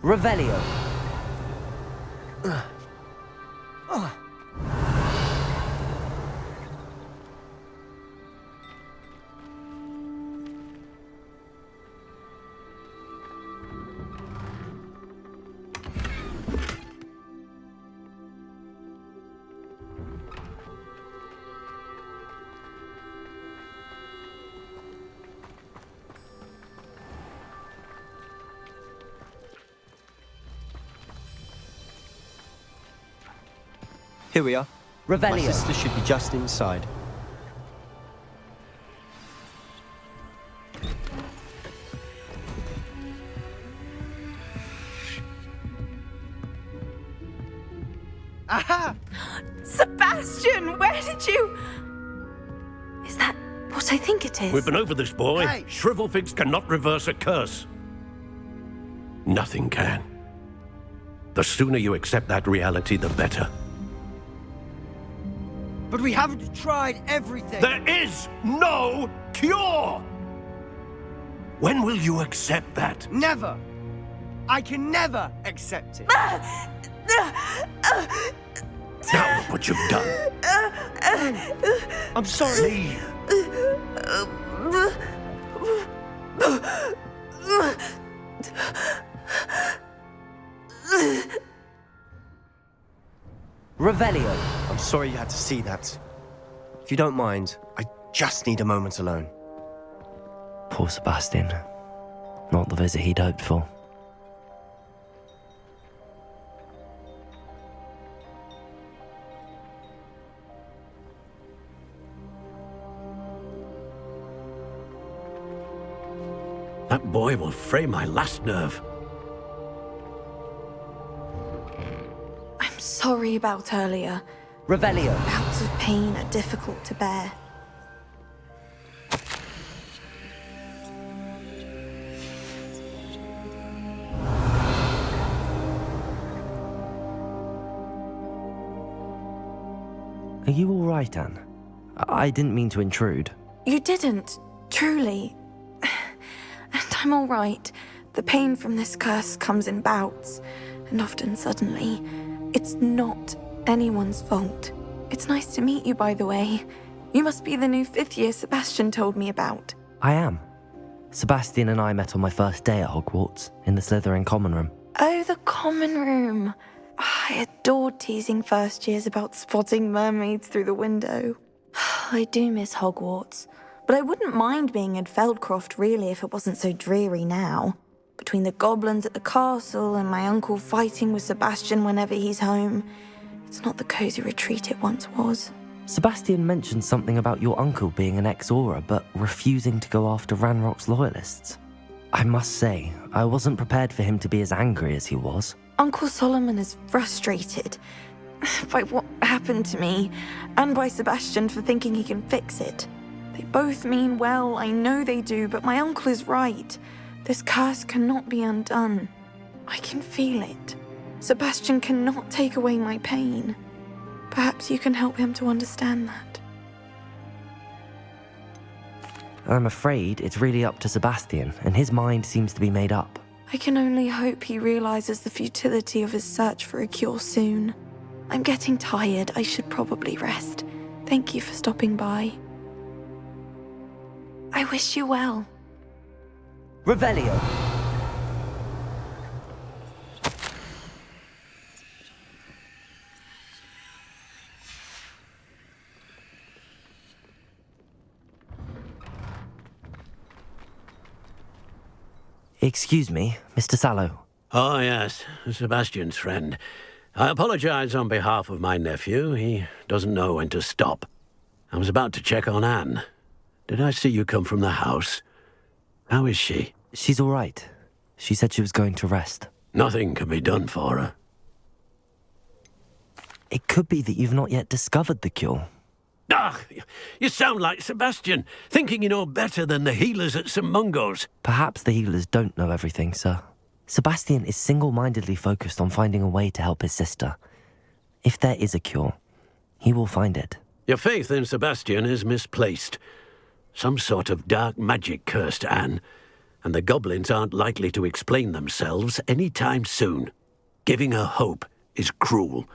Revelio. Here we are. My Revelio. sister should be just inside. Aha! Sebastian, where did you... Is that what I think it is? We've been over this, boy. Hey! Shrivelfigs cannot reverse a curse. Nothing can. The sooner you accept that reality, the better. But we haven't tried everything. There is no cure! When will you accept that? Never. I can never accept it. Now look what you've done. I'm sorry. Leave. Revelio. I'm sorry you had to see that. If you don't mind, I just need a moment alone. Poor Sebastian. Not the visit he'd hoped for. That boy will fray my last nerve. I'm sorry about earlier. Revelio. Bouts of pain are difficult to bear. Are you all right, Anne? I didn't mean to intrude. You didn't, truly. And I'm all right. The pain from this curse comes in bouts, and often suddenly. It's not anyone's fault. It's nice to meet you, by the way. You must be the new fifth year Sebastian told me about. I am. Sebastian and I met on my first day at Hogwarts, in the Slytherin common room. Oh, the common room. I adored teasing first years about spotting mermaids through the window. I do miss Hogwarts, but I wouldn't mind being in Feldcroft really if it wasn't so dreary now. Between the goblins at the castle and my uncle fighting with Sebastian whenever he's home, it's not the cozy retreat it once was. Sebastian mentioned something about your uncle being an ex-Auror, but refusing to go after Ranrock's loyalists. I must say, I wasn't prepared for him to be as angry as he was. Uncle Solomon is frustrated by what happened to me, and by Sebastian for thinking he can fix it. They both mean well, I know they do, but my uncle is right. This curse cannot be undone. I can feel it. Sebastian cannot take away my pain. Perhaps you can help him to understand that. I'm afraid it's really up to Sebastian, and his mind seems to be made up. I can only hope he realizes the futility of his search for a cure soon. I'm getting tired. I should probably rest. Thank you for stopping by. I wish you well. Revelio. Excuse me, Mr. Sallow. Oh, yes, Sebastian's friend. I apologize on behalf of my nephew. He doesn't know when to stop. I was about to check on Anne. Did I see you come from the house? How is she? She's all right. She said she was going to rest. Nothing can be done for her. It could be that you've not yet discovered the cure. Ah, you sound like Sebastian, thinking you know better than the healers at St. Mungo's. Perhaps the healers don't know everything, sir. Sebastian is single-mindedly focused on finding a way to help his sister. If there is a cure, he will find it. Your faith in Sebastian is misplaced. Some sort of dark magic cursed Anne, and the goblins aren't likely to explain themselves any time soon. Giving her hope is cruel.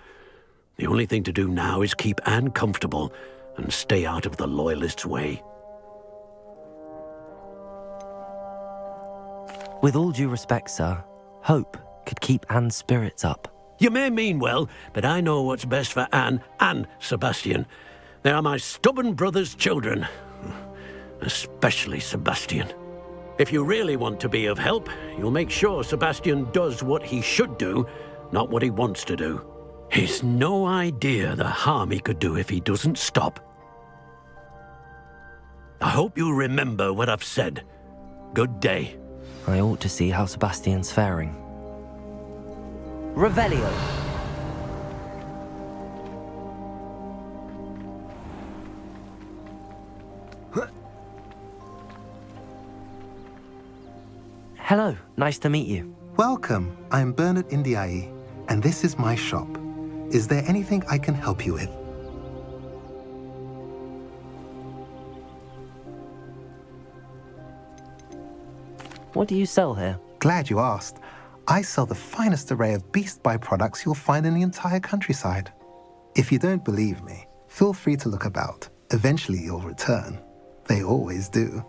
The only thing to do now is keep Anne comfortable and stay out of the Loyalists' way. With all due respect, sir, hope could keep Anne's spirits up. You may mean well, but I know what's best for Anne and Sebastian. They are my stubborn brother's children. Especially Sebastian. If you really want to be of help, you'll make sure Sebastian does what he should do, not what he wants to do. He's no idea the harm he could do if he doesn't stop. I hope you remember what I've said. Good day. I ought to see how Sebastian's faring. Revelio. Hello, nice to meet you. Welcome, I'm Bernard Indiai, and this is my shop. Is there anything I can help you with? What do you sell here? Glad you asked. I sell the finest array of beast byproducts you'll find in the entire countryside. If you don't believe me, feel free to look about. Eventually you'll return. They always do.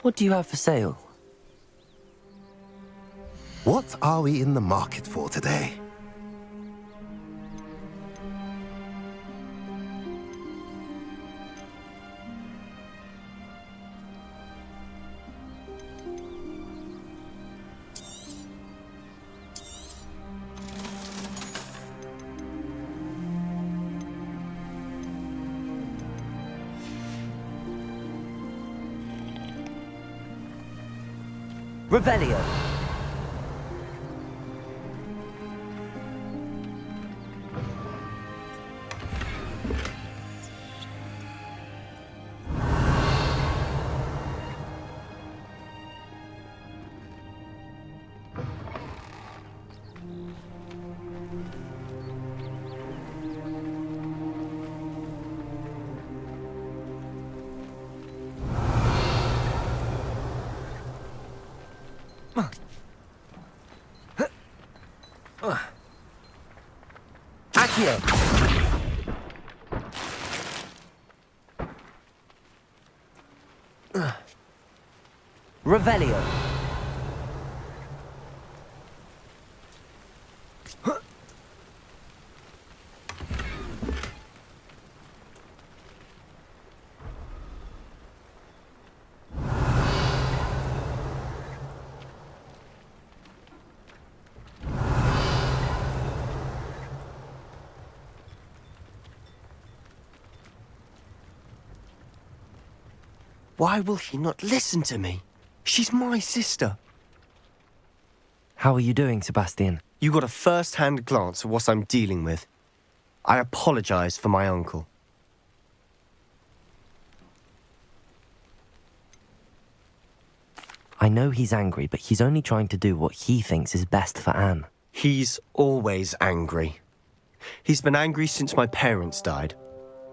What do you have for sale? What are we in the market for today? Revelio. Accio. Revelio. Why will he not listen to me? She's my sister. How are you doing, Sebastian? You got a first-hand glance at what I'm dealing with. I apologize for my uncle. I know he's angry, but he's only trying to do what he thinks is best for Anne. He's always angry. He's been angry since my parents died.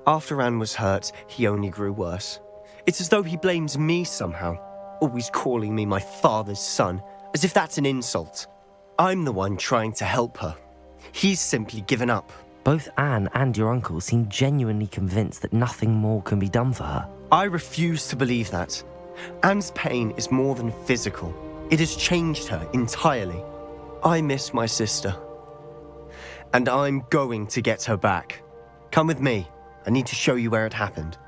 After Anne was hurt, he only grew worse. It's as though he blames me somehow, always calling me my father's son, as if that's an insult. I'm the one trying to help her. He's simply given up. Both Anne and your uncle seem genuinely convinced that nothing more can be done for her. I refuse to believe that. Anne's pain is more than physical. It has changed her entirely. I miss my sister. And I'm going to get her back. Come with me. I need to show you where it happened.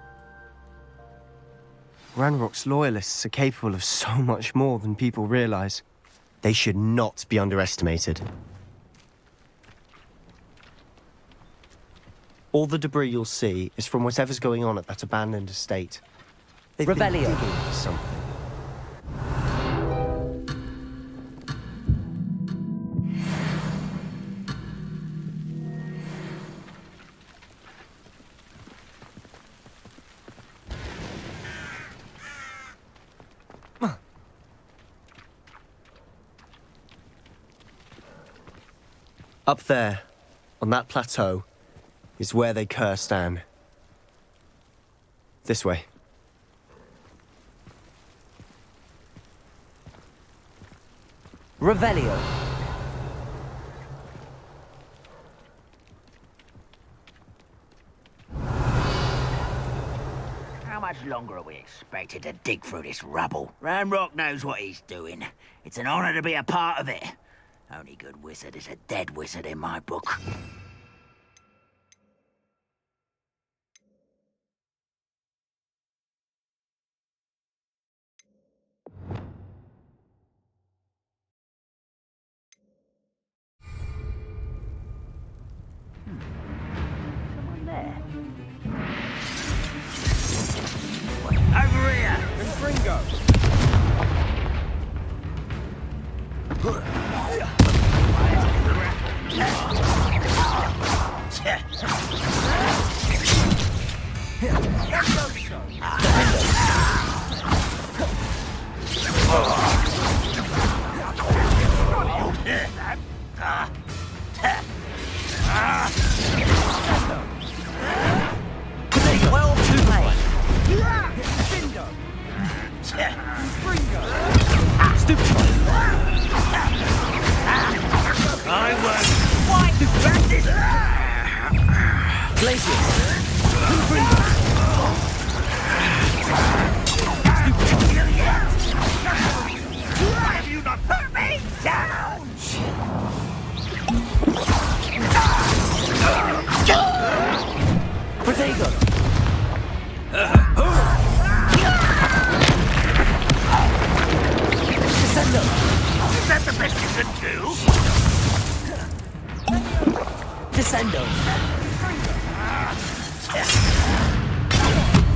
Ranrock's loyalists are capable of so much more than people realize. They should not be underestimated. All the debris you'll see is from whatever's going on at that abandoned estate. They've been Revelio. digging for something. Up there, on that plateau, is where they cursed Anne. This way. Revelio. How much longer are we expected to dig through this rubble? Ranrock knows what he's doing. It's an honor to be a part of it. Only good wizard is a dead wizard in my book. Someone there. Over here! Gringo! Well played. I won't fight this. Why have you not put me down? Protego. Descendo. Is that the best you can do? Descendo.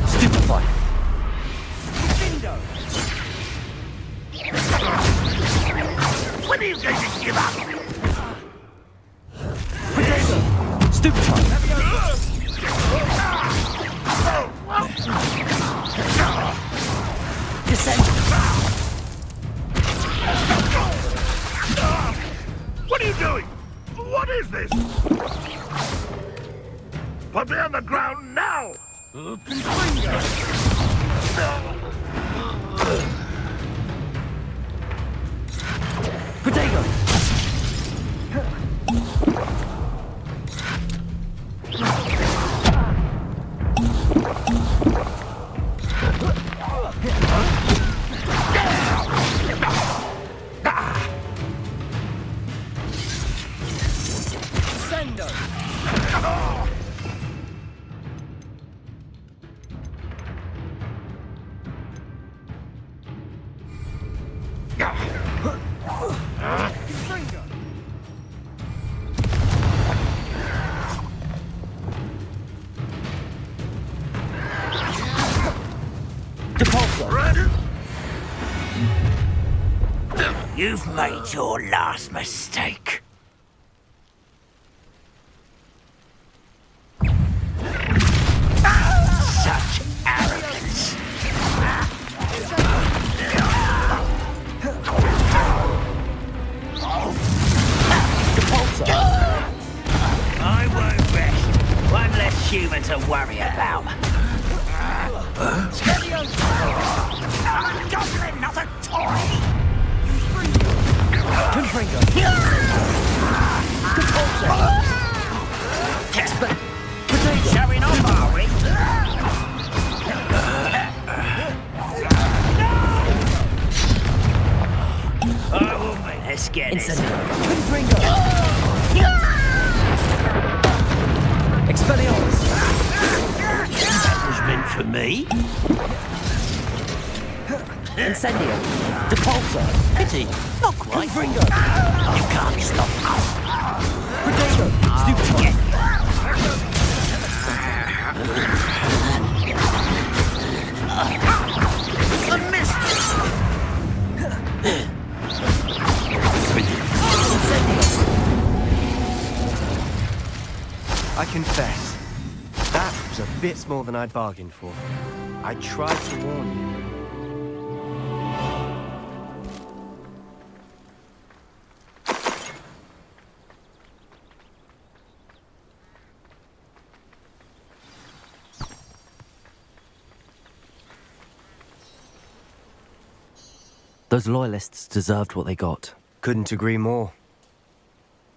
Stupefy. When are you going to give up? Protego. Stupefy. Descendo. What are you doing? What is this? Put me on the ground now! Protego. You've made your last mistake. Such arrogance. I won't rest. One less human to worry about. I'm a goblin, not a toy! Confringo. Showing off, are we? I will make. Let's get this. Confringo. Expelliarmus. That was meant for me. Incendio. Depulso. Pity. Not quite. Confringo. You can't stop us. Protego. Stupefy. I missed I confess, that was a bit more than I'd bargained for. I tried to warn you. Those loyalists deserved what they got. Couldn't agree more.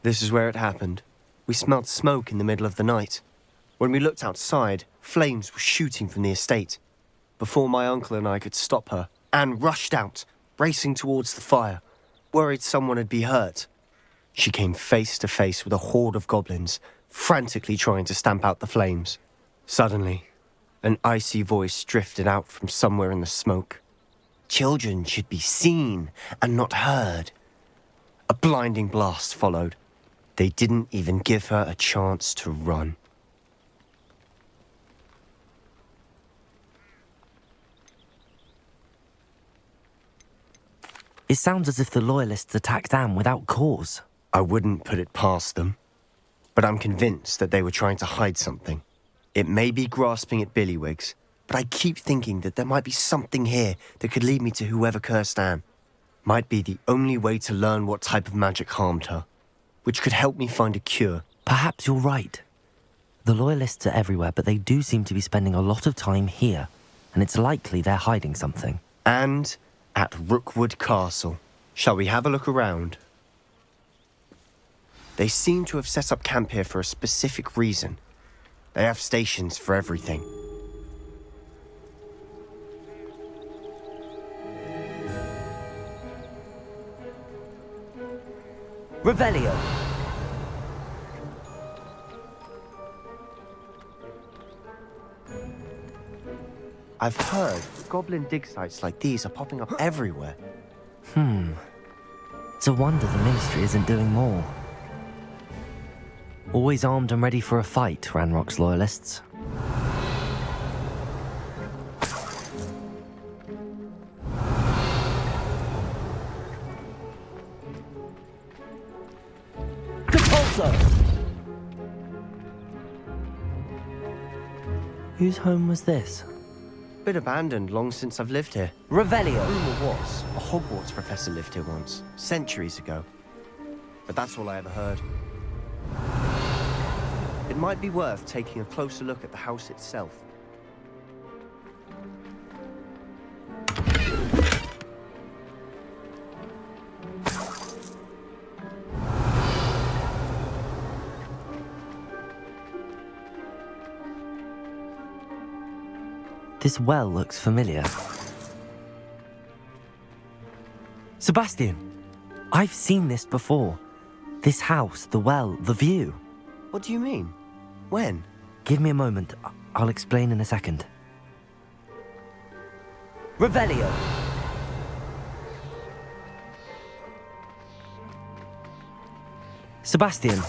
This is where it happened. We smelled smoke in the middle of the night. When we looked outside, flames were shooting from the estate. Before my uncle and I could stop her, Anne rushed out, racing towards the fire, worried someone had been hurt. She came face to face with a horde of goblins, frantically trying to stamp out the flames. Suddenly, an icy voice drifted out from somewhere in the smoke. Children should be seen and not heard. A blinding blast followed. They didn't even give her a chance to run. It sounds as if the Loyalists attacked Anne without cause. I wouldn't put it past them, but I'm convinced that they were trying to hide something. It may be grasping at Billywigs, but I keep thinking that there might be something here that could lead me to whoever cursed Anne. Might be the only way to learn what type of magic harmed her, which could help me find a cure. Perhaps you're right. The Loyalists are everywhere, but they do seem to be spending a lot of time here, and it's likely they're hiding something. And at Rookwood Castle. Shall we have a look around? They seem to have set up camp here for a specific reason. They have stations for everything. Revelio! I've heard goblin dig sites like these are popping up everywhere. It's a wonder the Ministry isn't doing more. Always armed and ready for a fight, Ranrock's Loyalists. Whose home was this? Been abandoned long since I've lived here. Revelio! Rumor was a Hogwarts professor lived here once, centuries ago. But that's all I ever heard. It might be worth taking a closer look at the house itself. This well looks familiar. Sebastian! I've seen this before. This house, the well, the view. What do you mean? When? Give me a moment. I'll explain in a second. Revelio! Sebastian,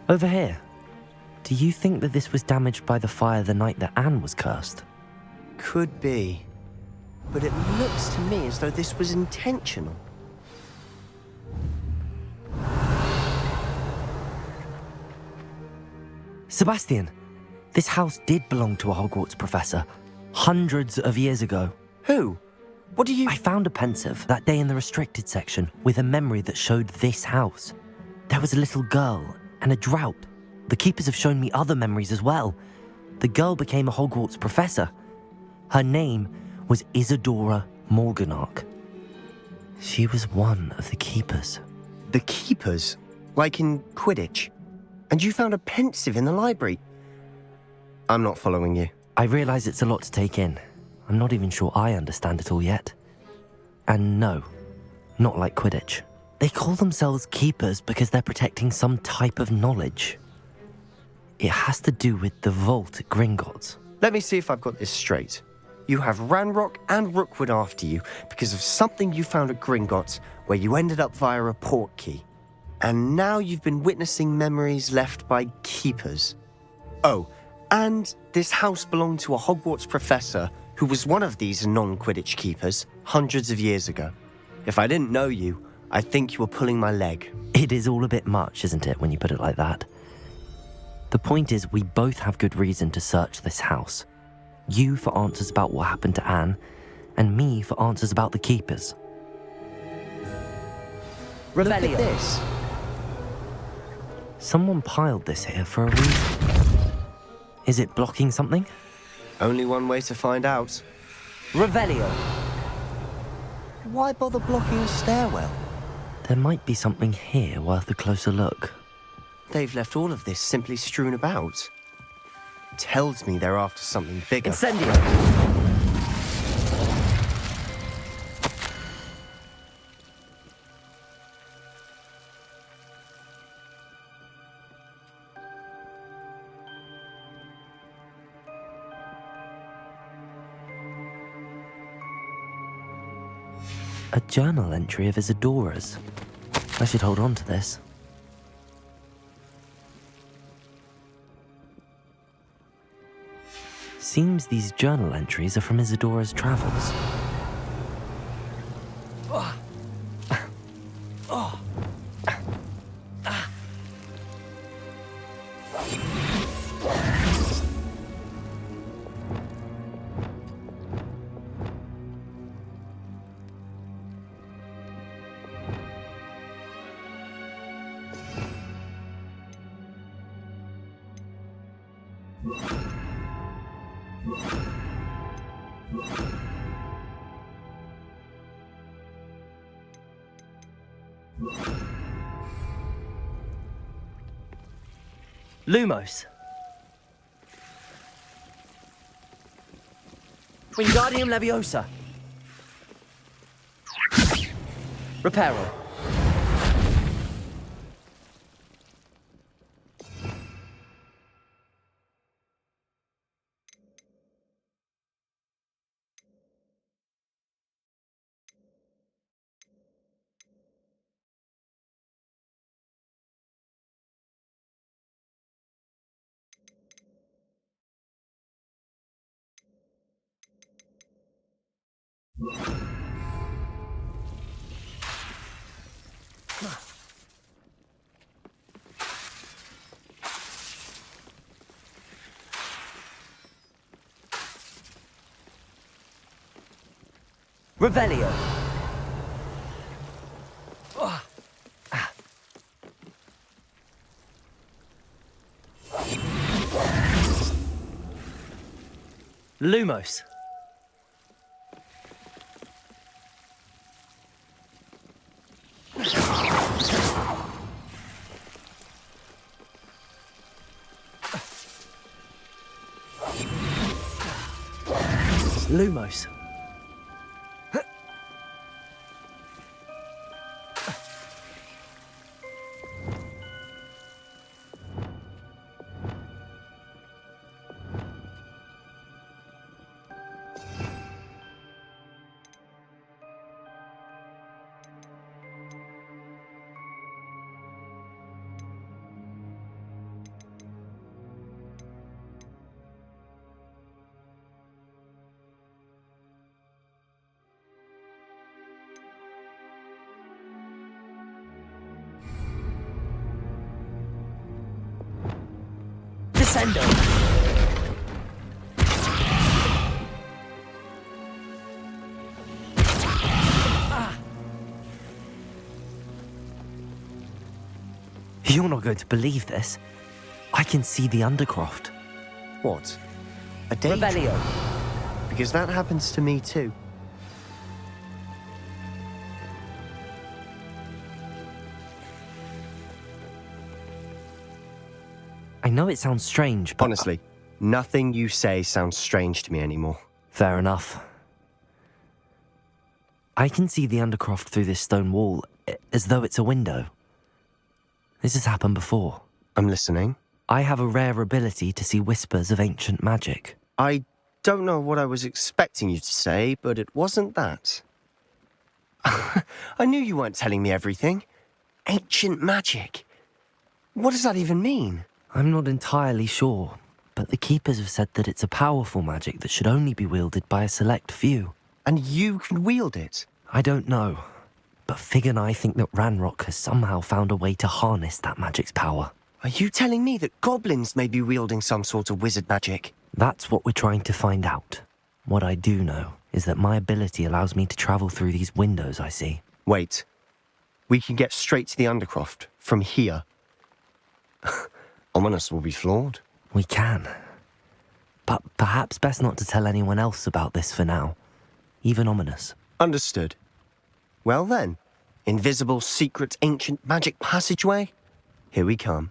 over here. Do you think that this was damaged by the fire the night that Anne was cursed? Could be. But it looks to me as though this was intentional. Sebastian, this house did belong to a Hogwarts professor, hundreds of years ago. Who? What do you... I found a pensive that day in the restricted section with a memory that showed this house. There was a little girl and a drought. The keepers have shown me other memories as well. The girl became a Hogwarts professor. Her name was Isadora Morganach. She was one of the keepers. The keepers? Like in Quidditch? And you found a pensive in the library? I'm not following you. I realize it's a lot to take in. I'm not even sure I understand it all yet. And no, not like Quidditch. They call themselves keepers because they're protecting some type of knowledge. It has to do with the vault at Gringotts. Let me see if I've got this straight. You have Ranrock and Rookwood after you because of something you found at Gringotts where you ended up via a port key. And now you've been witnessing memories left by keepers. Oh, and this house belonged to a Hogwarts professor who was one of these non-Quidditch keepers hundreds of years ago. If I didn't know you, I'd think you were pulling my leg. It is all a bit much, isn't it, when you put it like that? The point is, we both have good reason to search this house. You for answers about what happened to Anne, and me for answers about the keepers. Look at this. Someone piled this here for a reason. Is it blocking something? Only one way to find out. Revelio! Why bother blocking a stairwell? There might be something here worth a closer look. They've left all of this simply strewn about. Tells me they're after something bigger. Incendio! A journal entry of Isadora's. I should hold on to this. Seems these journal entries are from Isadora's travels. Lumos. Wingardium Leviosa. Reparo. Revelio. Lumos. Lumos. Descendo. You're not going to believe this. I can see the Undercroft. What? A daydream? Revelio. Because that happens to me too. I know it sounds strange, but... Honestly, nothing you say sounds strange to me anymore. Fair enough. I can see the Undercroft through this stone wall, as though it's a window. This has happened before. I'm listening. I have a rare ability to see whispers of ancient magic. I don't know what I was expecting you to say, but it wasn't that. I knew you weren't telling me everything. Ancient magic. What does that even mean? I'm not entirely sure, but the Keepers have said that it's a powerful magic that should only be wielded by a select few. And you can wield it? I don't know, but Fig and I think that Ranrock has somehow found a way to harness that magic's power. Are you telling me that goblins may be wielding some sort of wizard magic? That's what we're trying to find out. What I do know is that my ability allows me to travel through these windows I see. Wait. We can get straight to the Undercroft from here. Ominous will be floored. We can. But perhaps best not to tell anyone else about this for now. Even Ominous. Understood. Well then, Invisible, secret, ancient magic passageway? Here we come.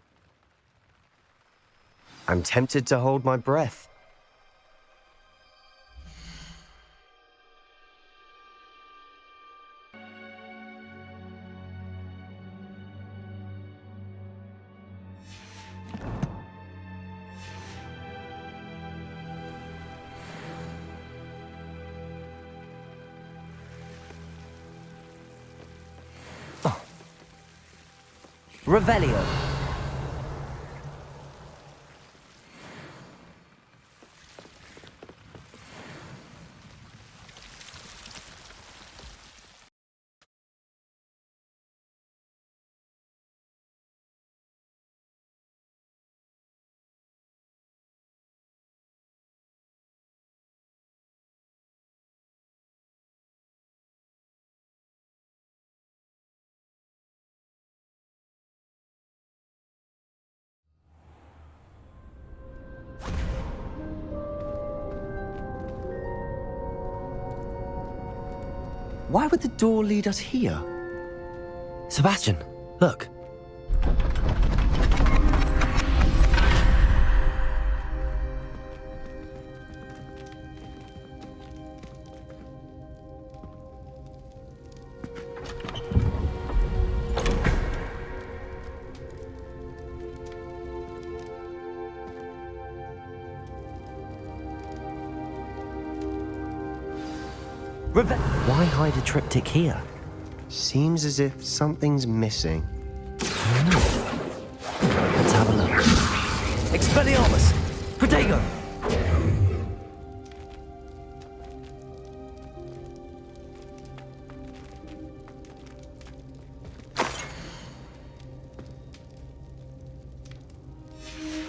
I'm tempted to hold my breath. Revelio. Why would the door lead us here? Sebastian, look. Why hide a triptych here? Seems as if something's missing. Let's have a look. Expelliarmus. Protego.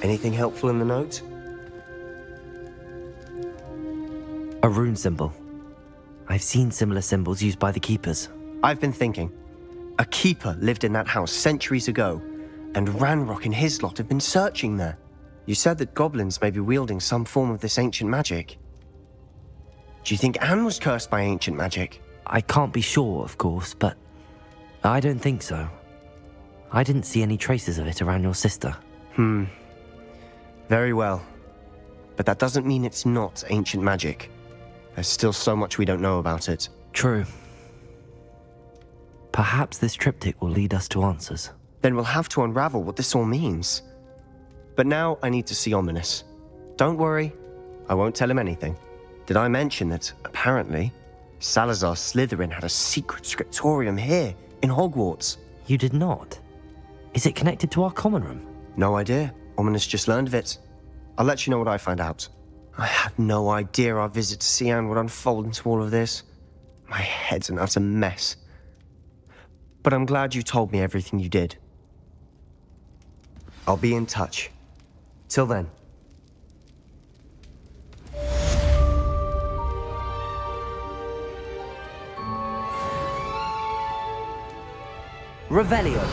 Anything helpful in the note? A rune symbol. I've seen similar symbols used by the keepers. I've been thinking. A keeper lived in that house centuries ago, and Ranrock and his lot have been searching there. You said that goblins may be wielding some form of this ancient magic. Do you think Anne was cursed by ancient magic? I can't be sure, of course, but I don't think so. I didn't see any traces of it around your sister. Very well. But that doesn't mean it's not ancient magic. There's still so much we don't know about it. True. Perhaps this triptych will lead us to answers. Then we'll have to unravel what this all means. But now I need to see Ominous. Don't worry, I won't tell him anything. Did I mention that, apparently, Salazar Slytherin had a secret scriptorium here, in Hogwarts? You did not? Is it connected to our common room? No idea. Ominous just learned of it. I'll let you know what I find out. I had no idea our visit to Cian would unfold into all of this. My head's an utter mess. But I'm glad you told me everything you did. I'll be in touch. Till then. Revelio.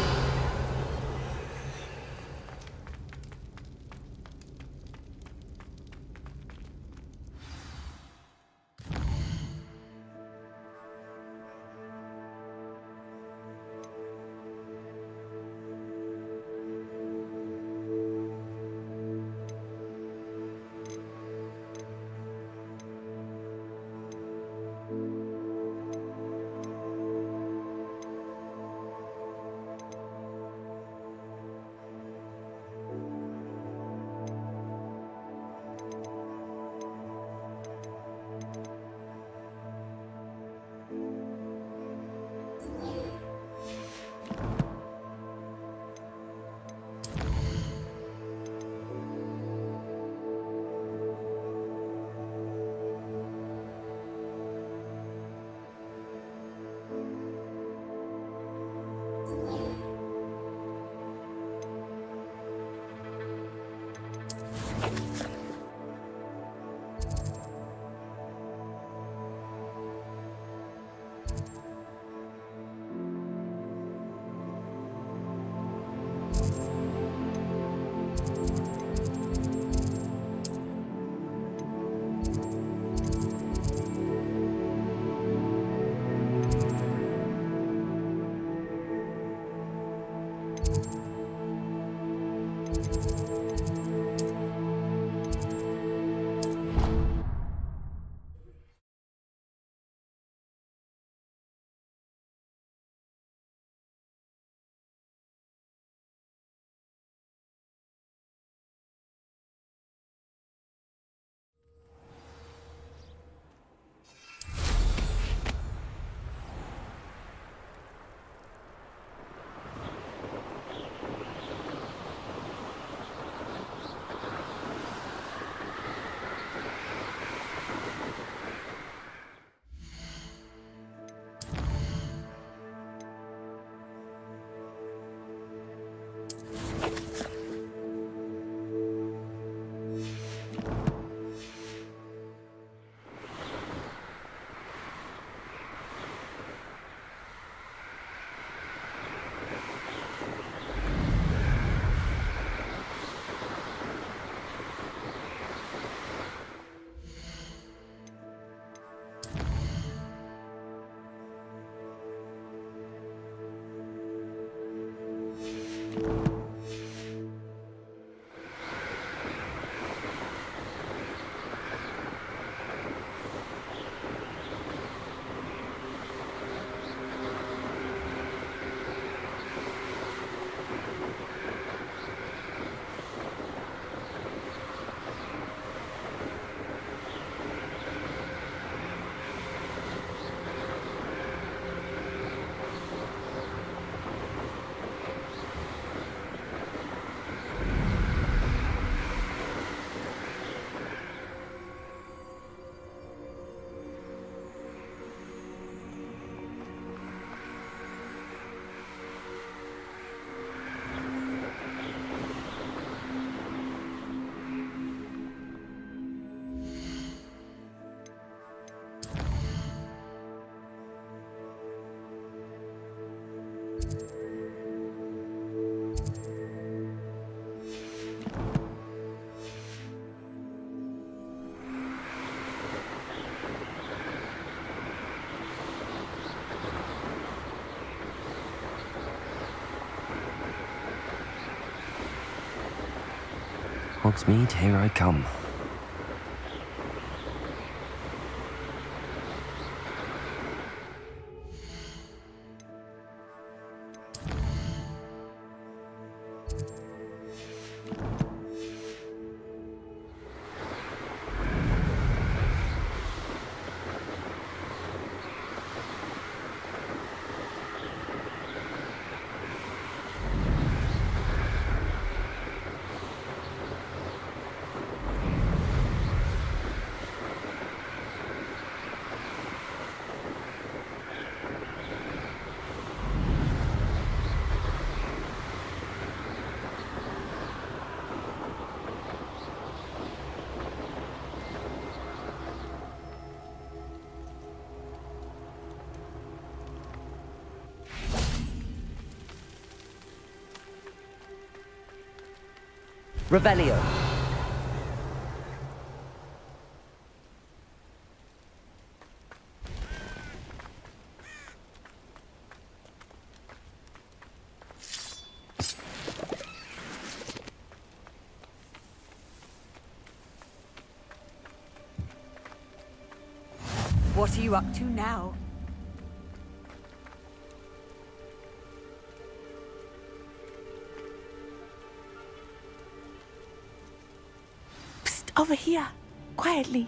Hogsmeade, here I come. Revelio. What are you up to now? Over here, quietly.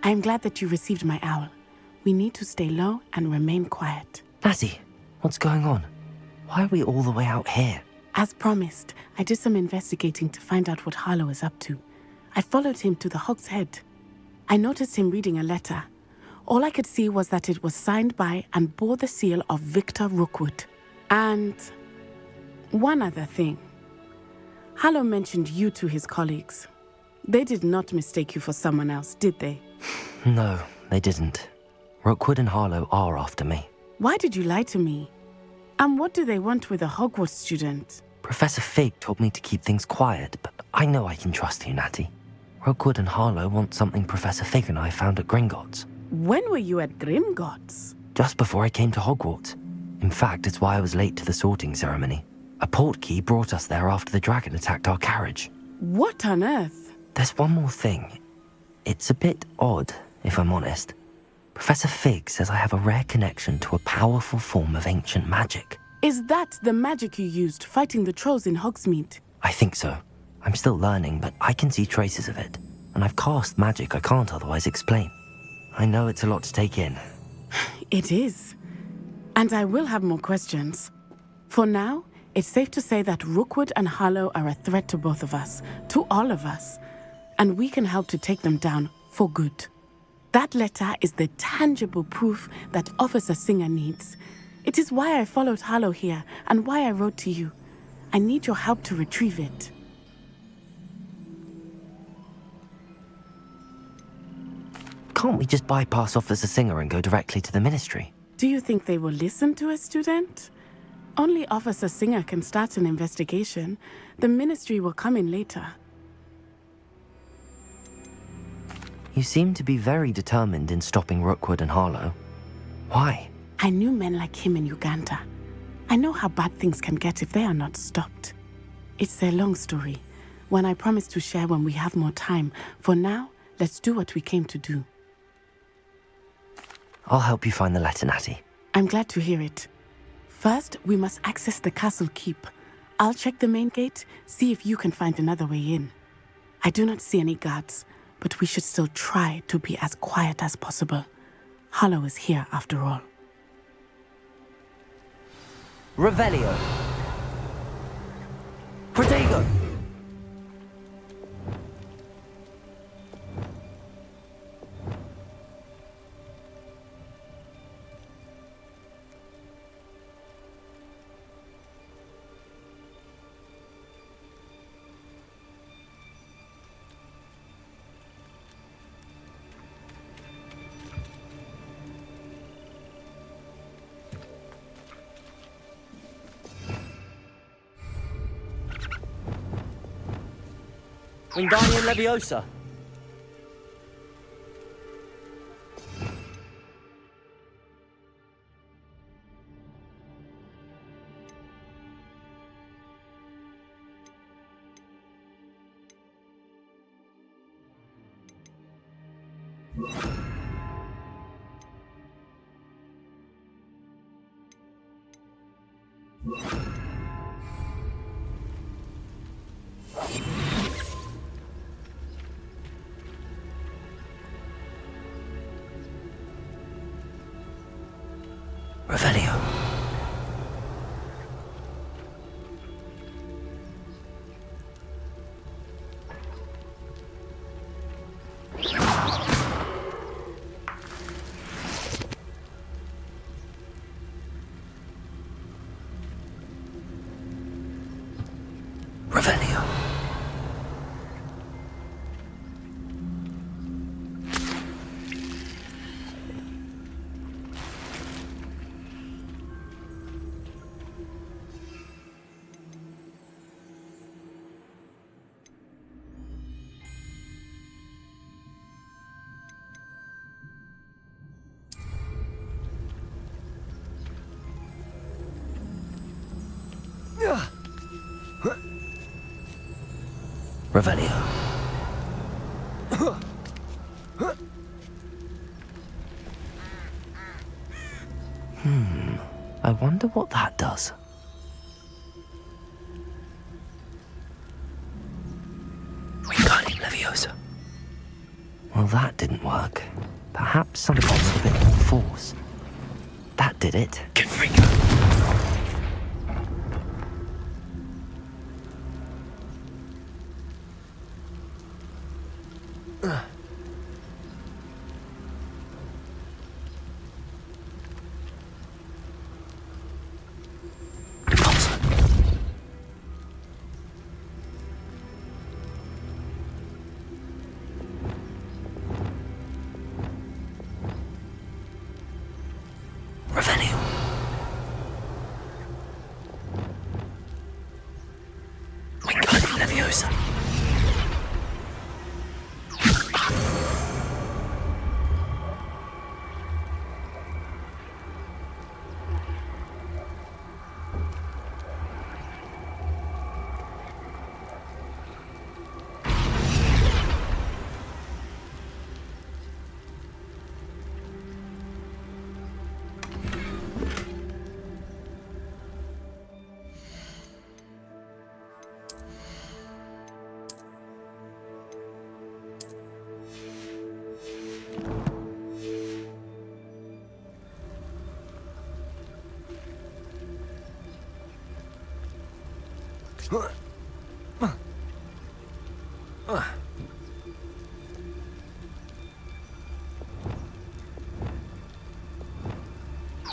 I'm glad that you received my owl. We need to stay low and remain quiet. Natty, what's going on? Why are we all the way out here? As promised, I did some investigating to find out what Harlow is up to. I followed him to the Hog's Head. I noticed him reading a letter. All I could see was that it was signed by and bore the seal of Victor Rookwood. And one other thing. Harlow mentioned you to his colleagues. They did not mistake you for someone else, did they? No, they didn't. Rookwood and Harlow are after me. Why did you lie to me? And what do they want with a Hogwarts student? Professor Fig told me to keep things quiet, but I know I can trust you, Natty. Rookwood and Harlow want something Professor Fig and I found at Gringotts. When were you at Grimgotts? Just before I came to Hogwarts. In fact, it's why I was late to the sorting ceremony. A portkey brought us there after the dragon attacked our carriage. What on earth? There's one more thing. It's a bit odd, if I'm honest. Professor Fig says I have a rare connection to a powerful form of ancient magic. Is that the magic you used fighting the trolls in Hogsmeade? I think so. I'm still learning, but I can see traces of it. And I've cast magic I can't otherwise explain. I know it's a lot to take in. It is. And I will have more questions. For now, it's safe to say that Rookwood and Harlow are a threat to both of us, to all of us. And we can help to take them down for good. That letter is the tangible proof that Officer Singer needs. It is why I followed Harlow here and why I wrote to you. I need your help to retrieve it. Can't we just bypass Officer Singer and go directly to the Ministry? Do you think they will listen to a student? Only Officer Singer can start an investigation. The Ministry will come in later. You seem to be very determined in stopping Rookwood and Harlow. Why? I knew men like him in Uganda. I know how bad things can get if they are not stopped. It's a long story, one I promise to share when we have more time. For now, let's do what we came to do. I'll help you find the letter, Natty. I'm glad to hear it. First, we must access the castle keep. I'll check the main gate, see if you can find another way in. I do not see any guards, but we should still try to be as quiet as possible. Harlow is here after all. Revelio. Protego. Wingardium Leviosa. Revelio. Revelio. Revelio. I wonder what that does. Wingardium Leviosa. Well, that didn't work. Perhaps something with a bit more force. That did it. Confringo. Revelio. Wingardium Leviosa.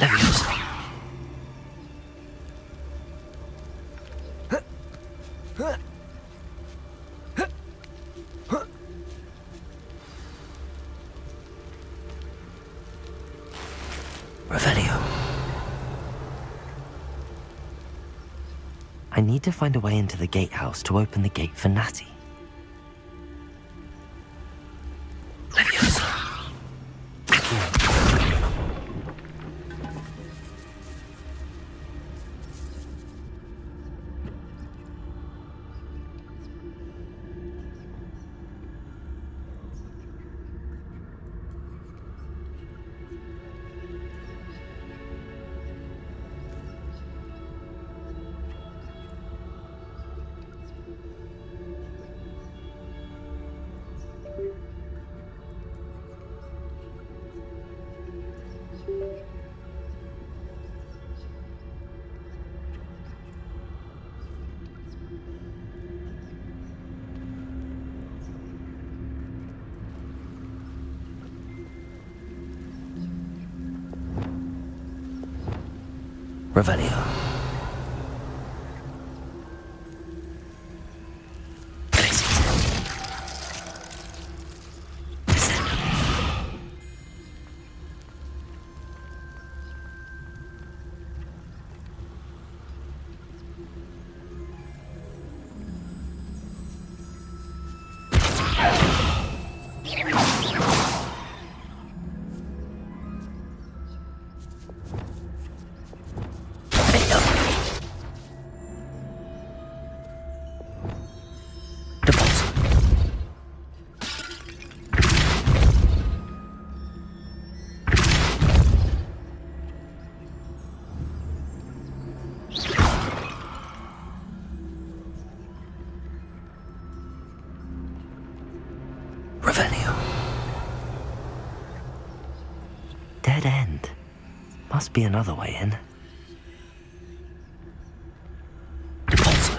Leviosa. Revelio. I need to find a way into the gatehouse to open the gate for Natty. Leviosa. Revelio. Revelio. Dead end. Must be another way in. Depulso.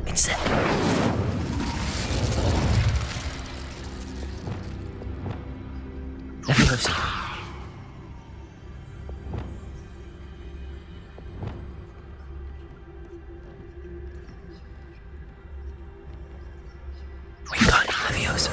Incendio. Leviosa. Leviosa.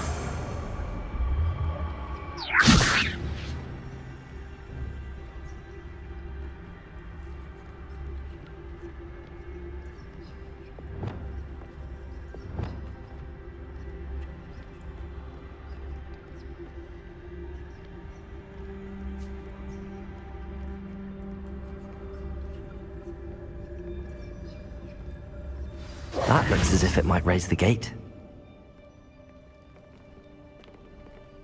That looks as if it might raise the gate.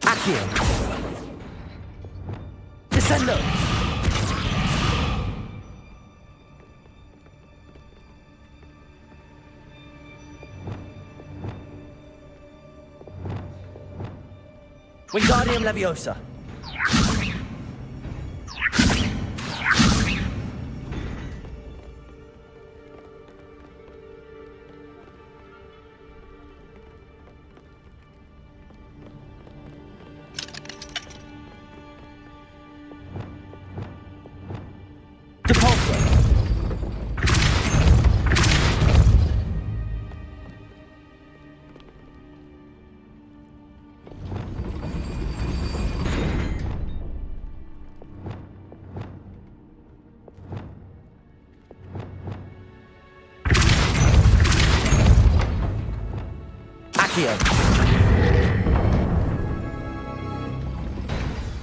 Accio. Descendo. Wingardium Leviosa.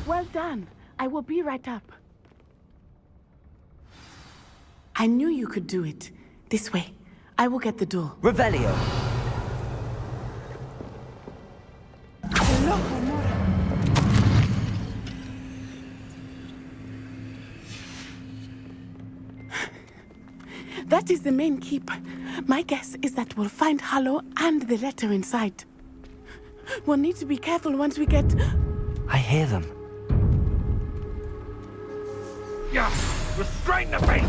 Well done. I will be right up. I knew you could do it. This way. I will get the door. Revelio. That is the main keep. My guess is that we'll find Hallow and the letter inside. We'll need to be careful once we get... I hear them. Yeah. Restrain the beast!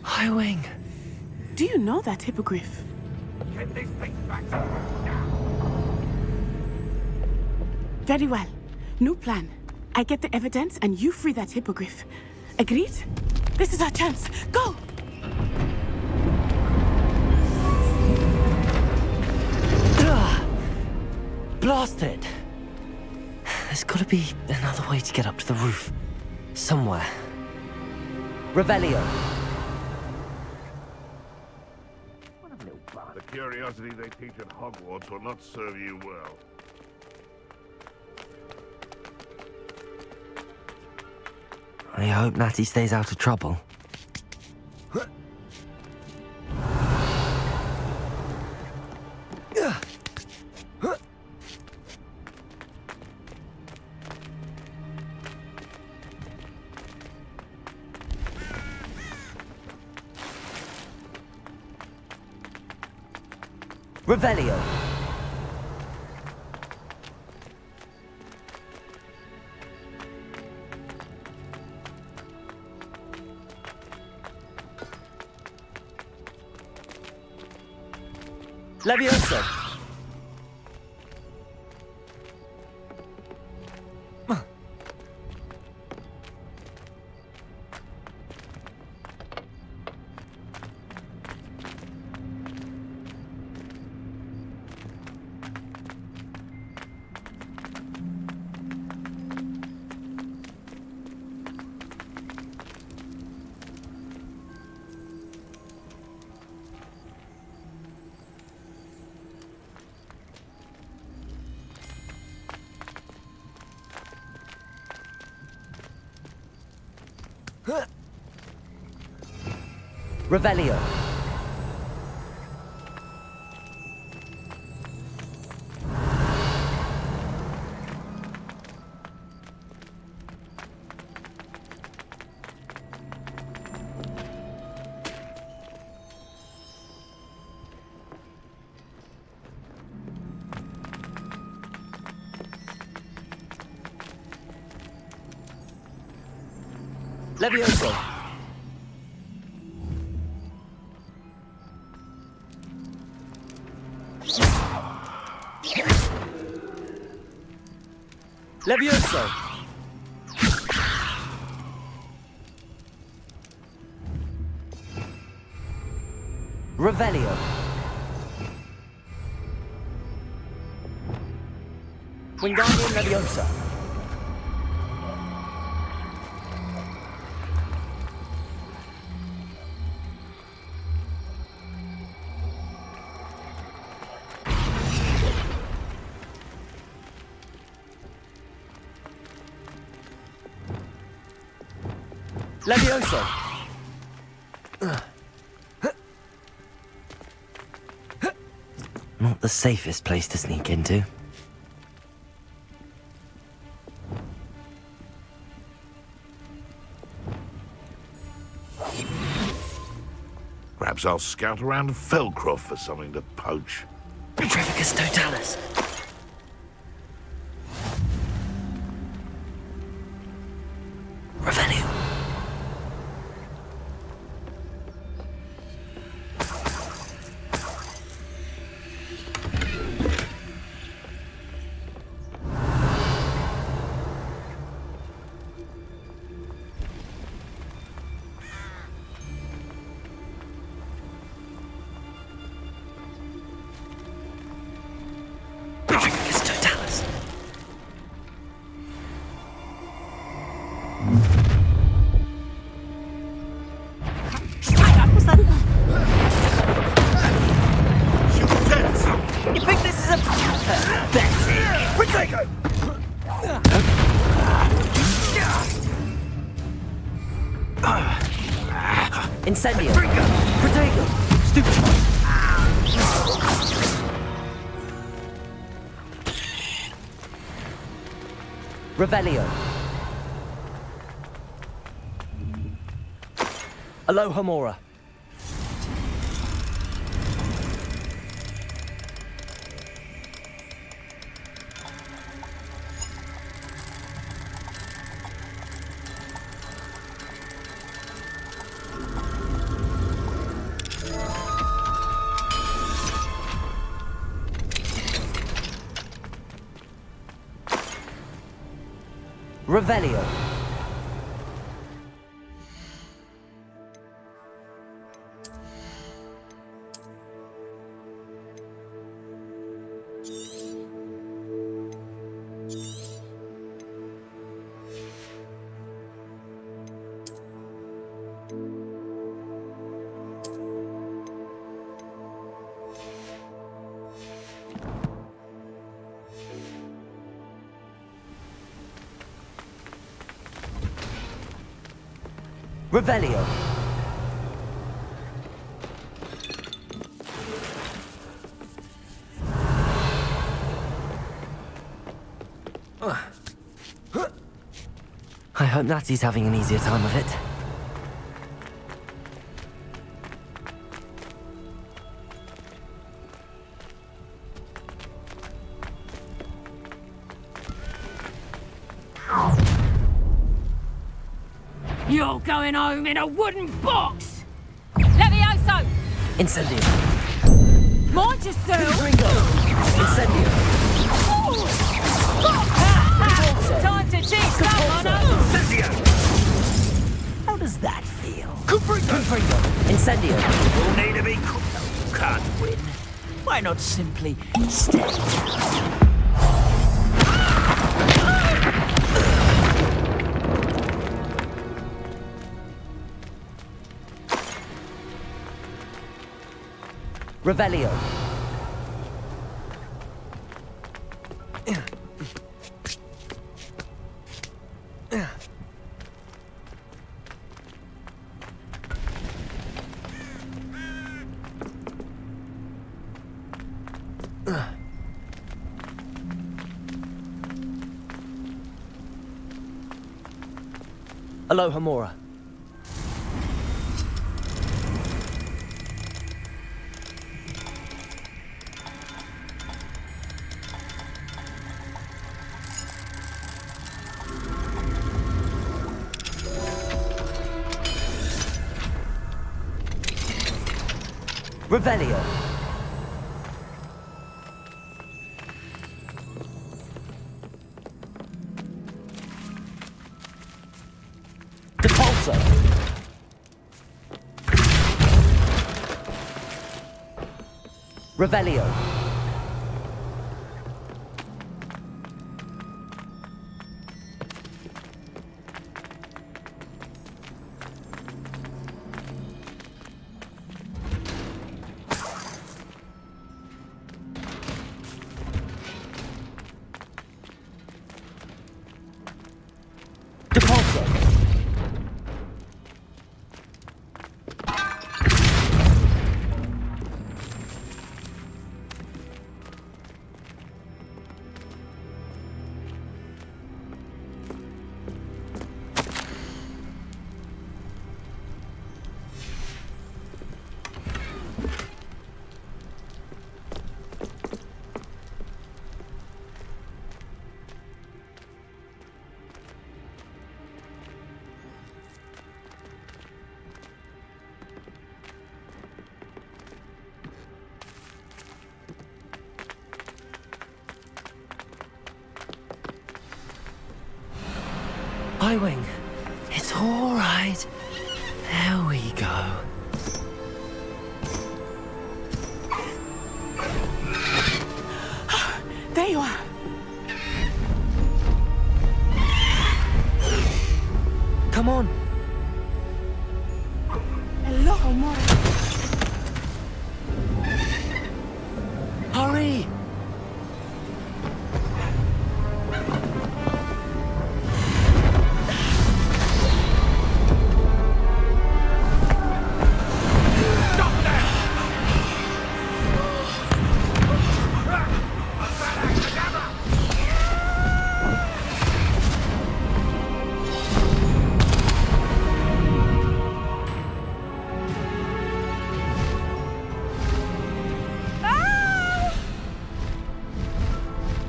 Highwing! Do you know that hippogriff? Get this thing back! Very well. New plan. I get the evidence and you free that hippogriff. Agreed? This is our chance. Go! Blasted! There's gotta be another way to get up to the roof. Somewhere. Revelio. The curiosity they teach at Hogwarts will not serve you well. I hope Natty stays out of trouble. Revelio. Levioso. Revelio. Levioso. Levioso. Revelio. Wingardium Leviosa. Levioso. Not the safest place to sneak into. Perhaps I'll scout around Felcroft for something to poach. Petrificus totalis. Revelio. Petrificus totalis. You think this is a pathetic? Protego! Incendio. Protego. Stupid. Revelio. Alohomora. Revelio. Revelio. I hope Natty's having an easier time of it. You're going home in a wooden box! Levioso! Incendio. Mind yourself! Ringo. Incendio. Time to teach someone How does that feel? Confringo. Incendio. You'll need to be can't win. Why not simply stay? Revelio. Aloha Mora. Revelio. Depulso. Revelio. Depulso. Highwing. It's all right. There we go. There you are. Come on. Aloha, Mora. Hurry.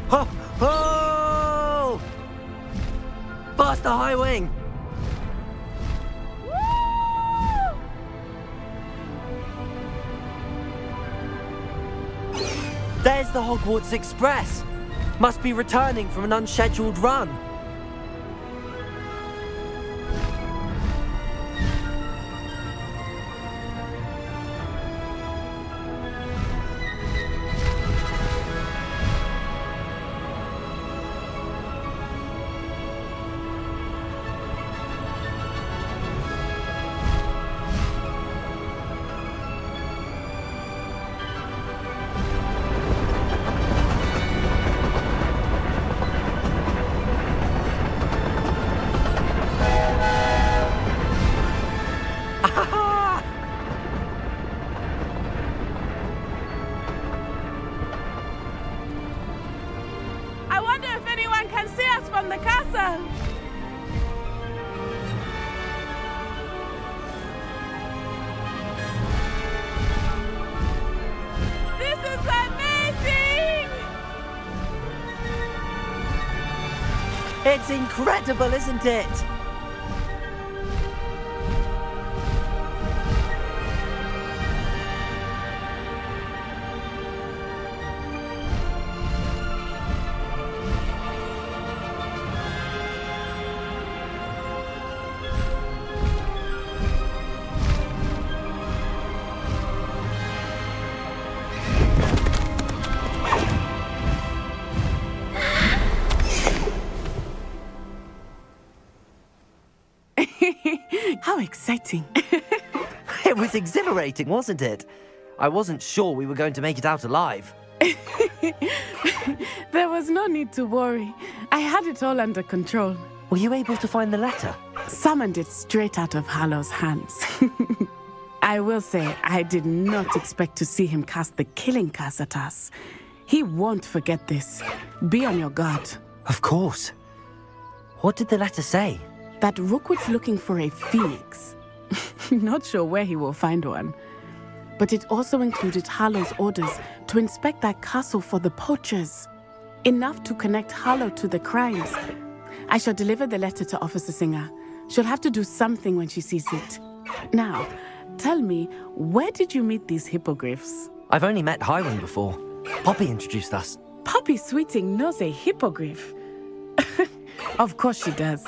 Ho! Ho! Faster, Highwing! There's the Hogwarts Express. Must be returning from an unscheduled run. I wonder if anyone can see us from the castle. This is amazing! It's incredible, isn't it? How exciting. It was exhilarating, wasn't it? I wasn't sure we were going to make it out alive. There was no need to worry. I had it all under control. Were you able to find the letter? Summoned it straight out of Harlow's hands. I will say, I did not expect to see him cast the killing curse at us. He won't forget this. Be on your guard. Of course. What did the letter say? That Rookwood's looking for a phoenix. Not sure where he will find one. But it also included Harlow's orders to inspect that castle for the poachers. Enough to connect Harlow to the crimes. I shall deliver the letter to Officer Singer. She'll have to do something when she sees it. Now, tell me, where did you meet these hippogriffs? I've only met Highwing before. Poppy introduced us. Poppy Sweeting knows a hippogriff. Of course she does.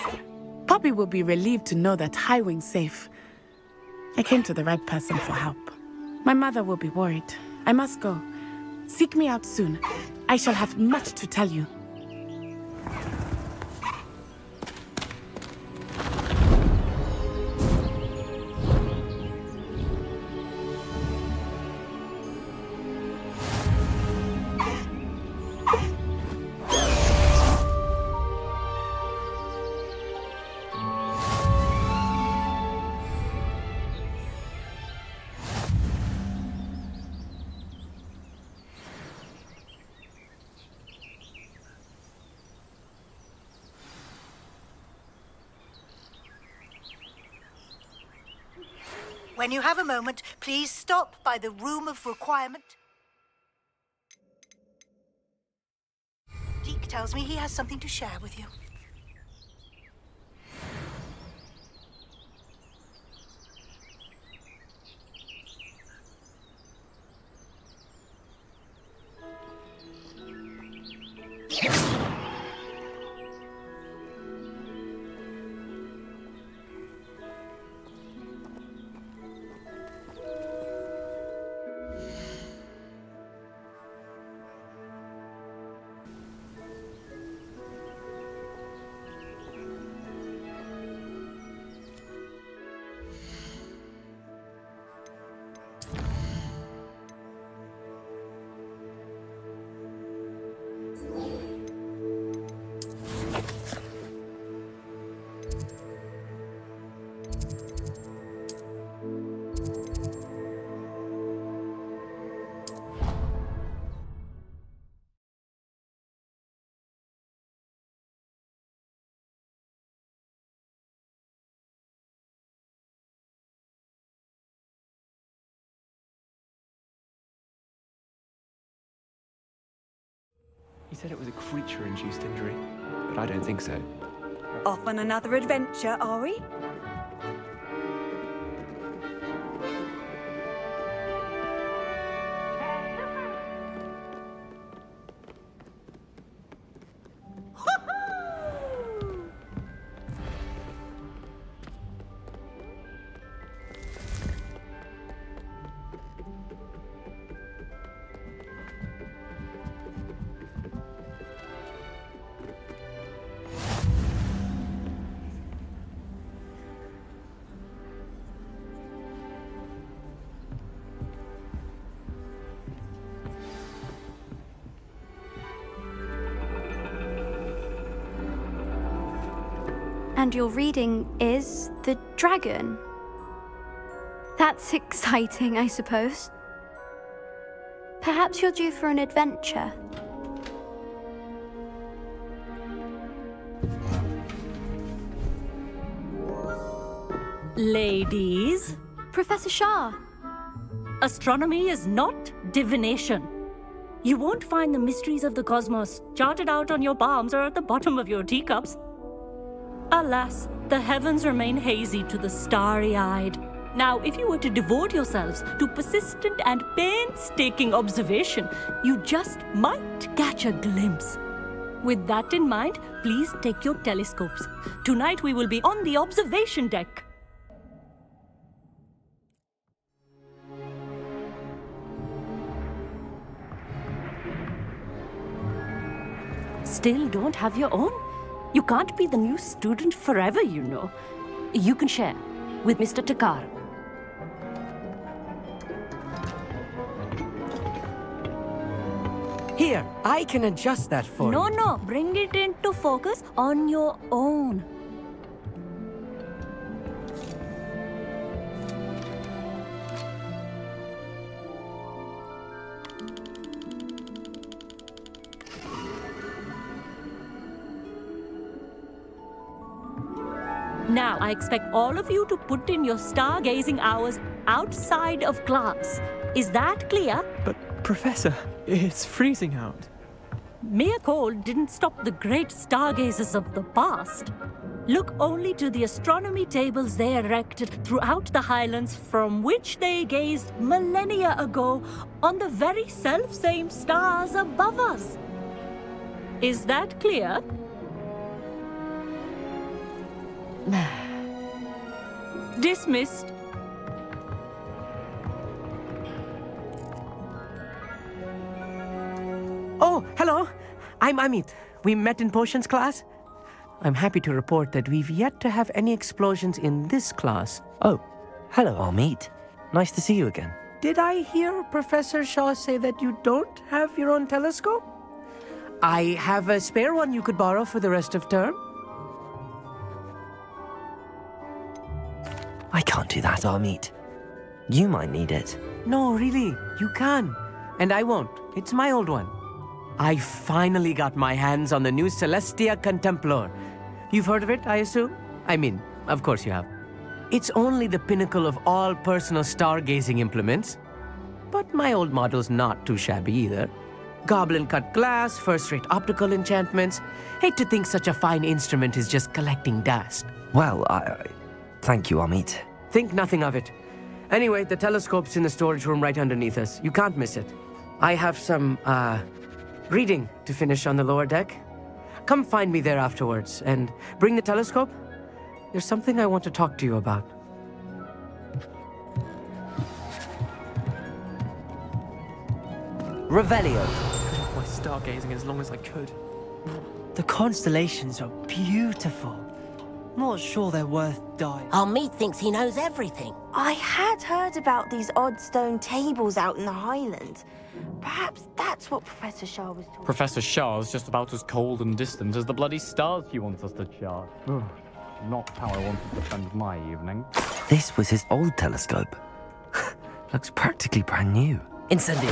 Poppy will be relieved to know that Highwing's safe. I came to the right person for help. My mother will be worried. I must go. Seek me out soon. I shall have much to tell you. When you have a moment, please stop by the Room of Requirement. Deke tells me he has something to share with you. He said it was a creature-induced injury, but I don't think so. Off on another adventure, are we? And your reading is The Dragon. That's exciting, I suppose. Perhaps you're due for an adventure. Ladies. Professor Shah. Astronomy is not divination. You won't find the mysteries of the cosmos charted out on your palms or at the bottom of your teacups. Alas, the heavens remain hazy to the starry-eyed. Now, if you were to devote yourselves to persistent and painstaking observation, you just might catch a glimpse. With that in mind, please take your telescopes. Tonight we will be on the observation deck. Still don't have your own? You can't be the new student forever, you know. You can share with Mr. Takar. Here, I can adjust that for you. No, bring it into focus on your own. Now, I expect all of you to put in your stargazing hours outside of class. Is that clear? But, Professor, it's freezing out. Mere cold didn't stop the great stargazers of the past. Look only to the astronomy tables they erected throughout the highlands from which they gazed millennia ago on the very self-same stars above us. Is that clear? Dismissed. Oh, hello. I'm Amit. We met in potions class. I'm happy to report that we've yet to have any explosions in this class. Oh, hello, Amit. Nice to see you again. Did I hear Professor Shaw say that you don't have your own telescope? I have a spare one you could borrow for the rest of term. I can't do that, Amit. You might need it. No, really, you can. And I won't. It's my old one. I finally got my hands on the new Celestia Contemplar. You've heard of it, I assume? I mean, of course you have. It's only the pinnacle of all personal stargazing implements. But my old model's not too shabby either. Goblin-cut glass, first-rate optical enchantments. Hate to think such a fine instrument is just collecting dust. Well, thank you, Amit. Think nothing of it. Anyway, the telescope's in the storage room right underneath us. You can't miss it. I have some, reading to finish on the lower deck. Come find me there afterwards, and bring the telescope. There's something I want to talk to you about. Revelio. Put off my stargazing as long as I could. The constellations are beautiful. Not sure they're worth dying. Amit thinks he knows everything. I had heard about these odd stone tables out in the Highlands. Perhaps that's what Professor Shah was talking about. Professor Shah's just about as cold and distant as the bloody stars he wants us to chart. Not how I wanted to spend my evening. This was his old telescope. Looks practically brand new. Incendio.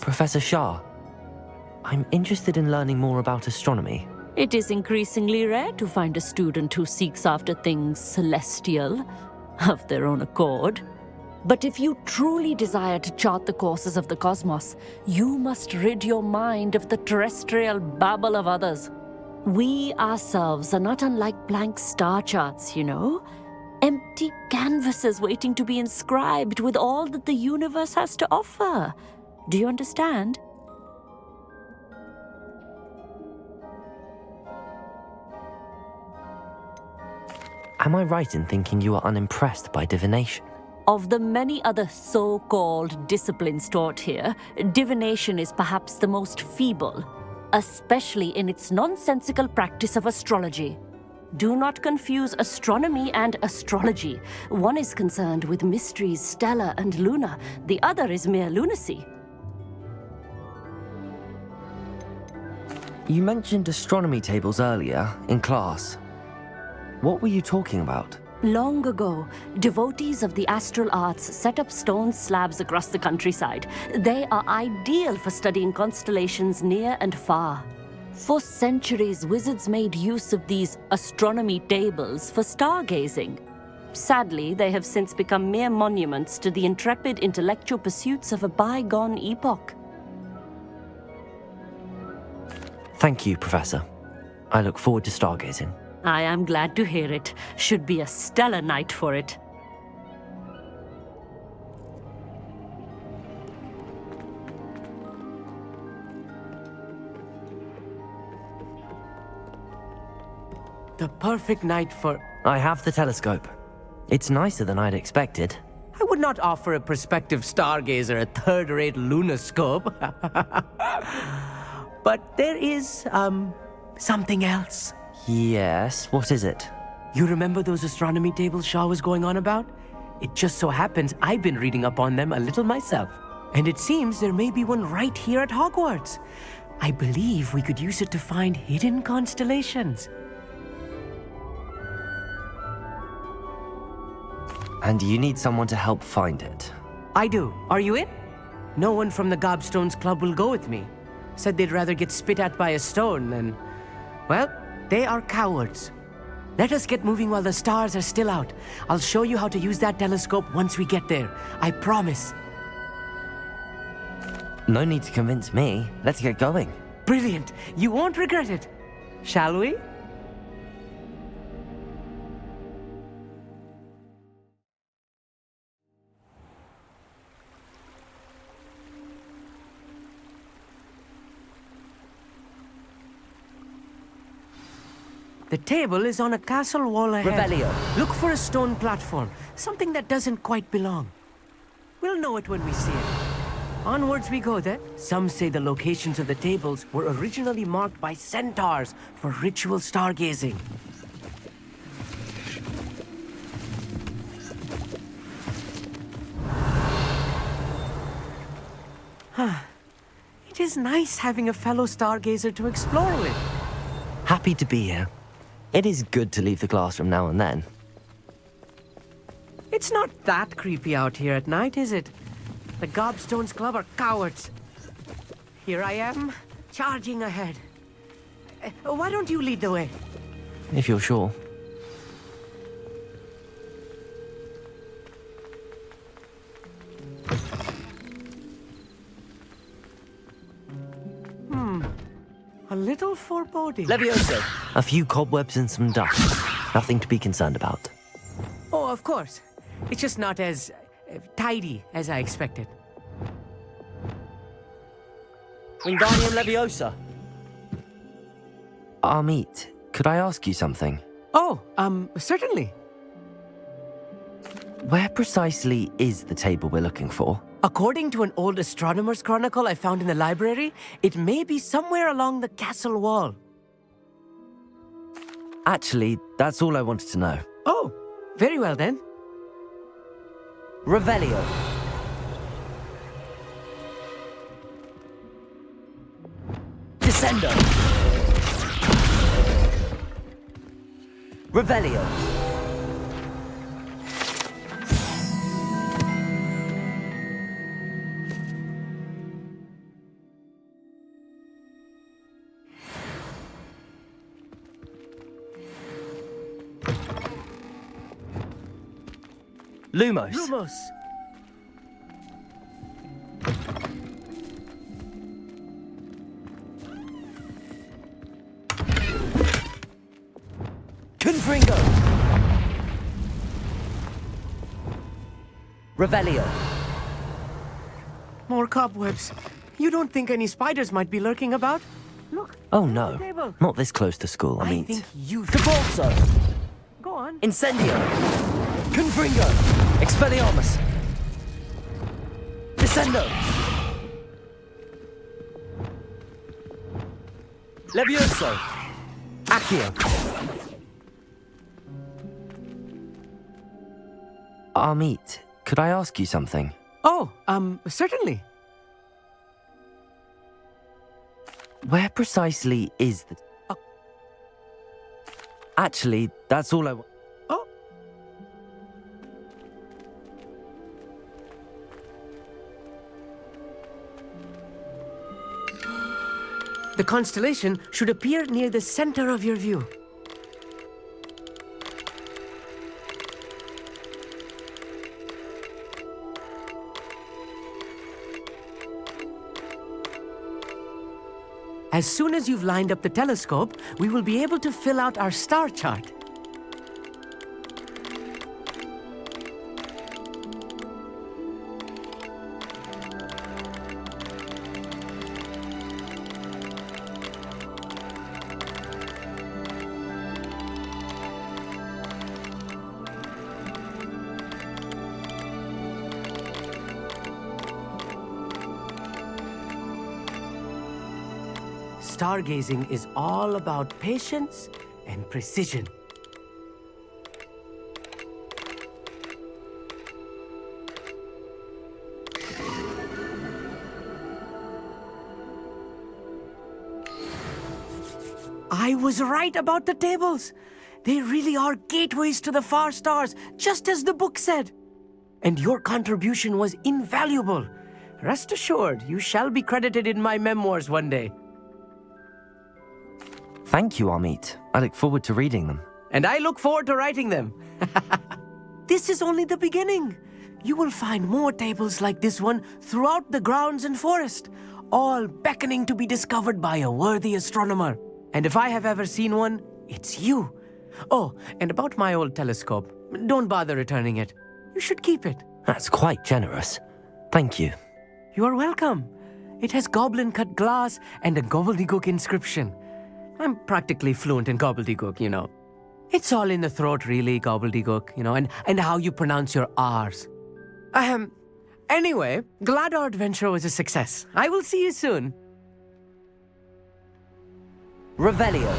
Professor Shah, I'm interested in learning more about astronomy. It is increasingly rare to find a student who seeks after things celestial of their own accord. But if you truly desire to chart the courses of the cosmos, you must rid your mind of the terrestrial babble of others. We ourselves are not unlike blank star charts, you know. Empty canvases waiting to be inscribed with all that the universe has to offer. Do you understand? Am I right in thinking you are unimpressed by divination? Of the many other so-called disciplines taught here, divination is perhaps the most feeble, especially in its nonsensical practice of astrology. Do not confuse astronomy and astrology. One is concerned with mysteries stellar and lunar, the other is mere lunacy. You mentioned astronomy tables earlier in class. What were you talking about? Long ago, devotees of the astral arts set up stone slabs across the countryside. They are ideal for studying constellations near and far. For centuries, wizards made use of these astronomy tables for stargazing. Sadly, they have since become mere monuments to the intrepid intellectual pursuits of a bygone epoch. Thank you, Professor. I look forward to stargazing. I am glad to hear it. Should be a stellar night for it. The perfect night for... I have the telescope. It's nicer than I'd expected. I would not offer a prospective stargazer a third-rate lunoscope. But there is, something else. Yes, what is it? You remember those astronomy tables Shaw was going on about? It just so happens I've been reading up on them a little myself. And it seems there may be one right here at Hogwarts. I believe we could use it to find hidden constellations. And you need someone to help find it. I do. Are you in? No one from the Gobstones Club will go with me. Said they'd rather get spit at by a stone than... Well, they are cowards. Let us get moving while the stars are still out. I'll show you how to use that telescope once we get there. I promise. No need to convince me. Let's get going. Brilliant. You won't regret it. Shall we? The table is on a castle wall ahead. Revelio. Look for a stone platform, something that doesn't quite belong. We'll know it when we see it. Onwards we go then. Some say the locations of the tables were originally marked by centaurs for ritual stargazing. It is nice having a fellow stargazer to explore with. Happy to be here. It is good to leave the classroom now and then. It's not that creepy out here at night, is it? The Gobstones Club are cowards. Here I am, charging ahead. Why don't you lead the way? If you're sure. A little foreboding. Levioso. A few cobwebs and some dust. Nothing to be concerned about. Oh, of course. It's just not as tidy as I expected. Wingardium Leviosa. Amit, could I ask you something? Oh, certainly. Where precisely is the table we're looking for? According to an old astronomer's chronicle I found in the library, it may be somewhere along the castle wall. Actually, that's all I wanted to know. Oh, very well then. Revelio. Descendo. Revelio. Lumos. Lumos. Confringo! Revelio. More cobwebs. You don't think any spiders might be lurking about? Look. Oh no, not this close to school, I mean. think you should. Cabalso! Go on. Incendio! Confringo! Expelliarmus! Descendo! Levioso! Accio! Amit, could I ask you something? Oh, certainly. Where precisely is the... Actually, that's all I want. Oh. The constellation should appear near the center of your view. As soon as you've lined up the telescope, we will be able to fill out our star chart. Stargazing is all about patience and precision. I was right about the tables. They really are gateways to the far stars, just as the book said. And your contribution was invaluable. Rest assured, you shall be credited in my memoirs one day. Thank you, Amit. I look forward to reading them. And I look forward to writing them. This is only the beginning. You will find more tables like this one throughout the grounds and forest, all beckoning to be discovered by a worthy astronomer. And if I have ever seen one, it's you. Oh, and about my old telescope, don't bother returning it. You should keep it. That's quite generous. Thank you. You are welcome. It has goblin-cut glass and a gobbledygook inscription. I'm practically fluent in gobbledygook, you know. It's all in the throat, really, gobbledygook, you know, and how you pronounce your R's. Anyway, glad our adventure was a success. I will see you soon. Revelio.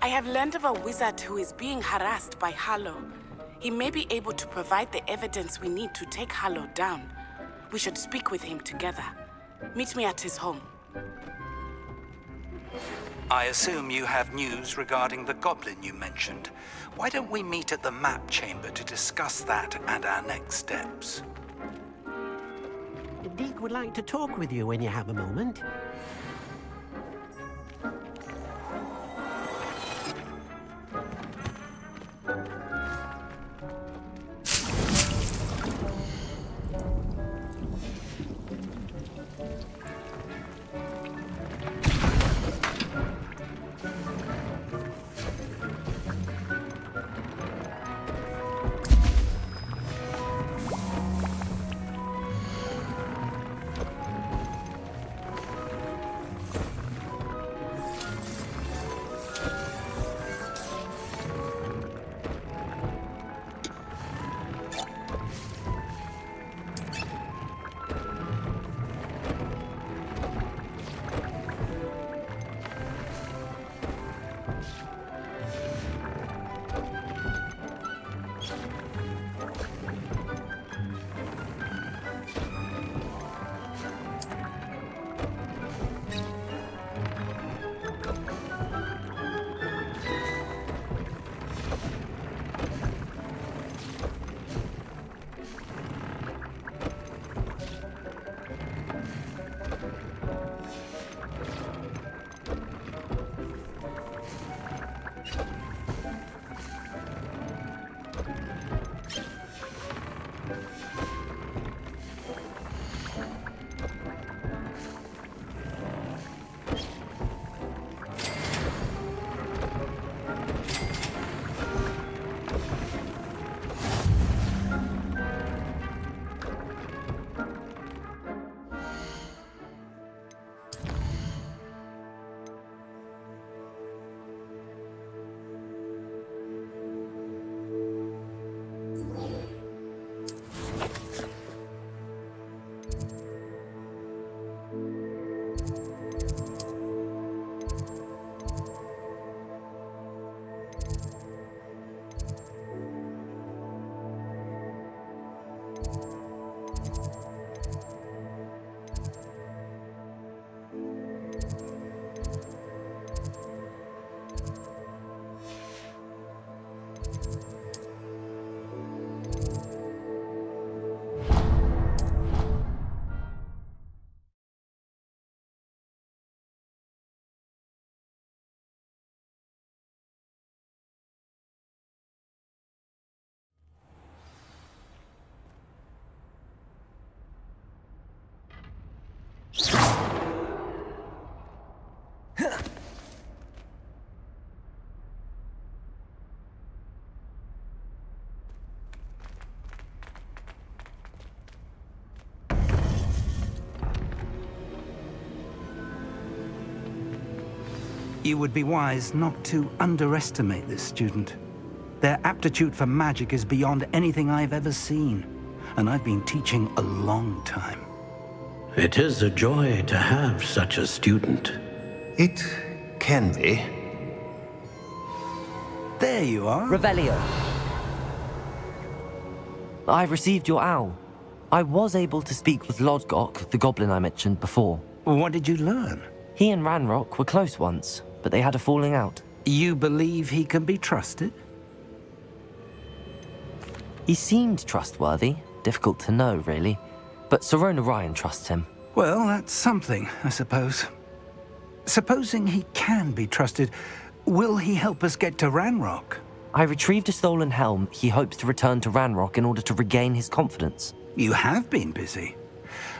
I have learned of a wizard who is being harassed by Harlow. He may be able to provide the evidence we need to take Harlow down. We should speak with him together. Meet me at his home. I assume you have news regarding the goblin you mentioned. Why don't we meet at the map chamber to discuss that and our next steps? Dick would like to talk with you when you have a moment. You would be wise not to underestimate this student. Their aptitude for magic is beyond anything I've ever seen, and I've been teaching a long time. It is a joy to have such a student. It can be. There you are. Revelio. I received your owl. I was able to speak with Lodgok, the goblin I mentioned before. What did you learn? He and Ranrock were close once, but they had a falling out. You believe he can be trusted? He seemed trustworthy. Difficult to know, really. But Sirona Ryan trusts him. Well, that's something, I suppose. Supposing he can be trusted, will he help us get to Ranrock? I retrieved a stolen helm he hopes to return to Ranrock in order to regain his confidence. You have been busy.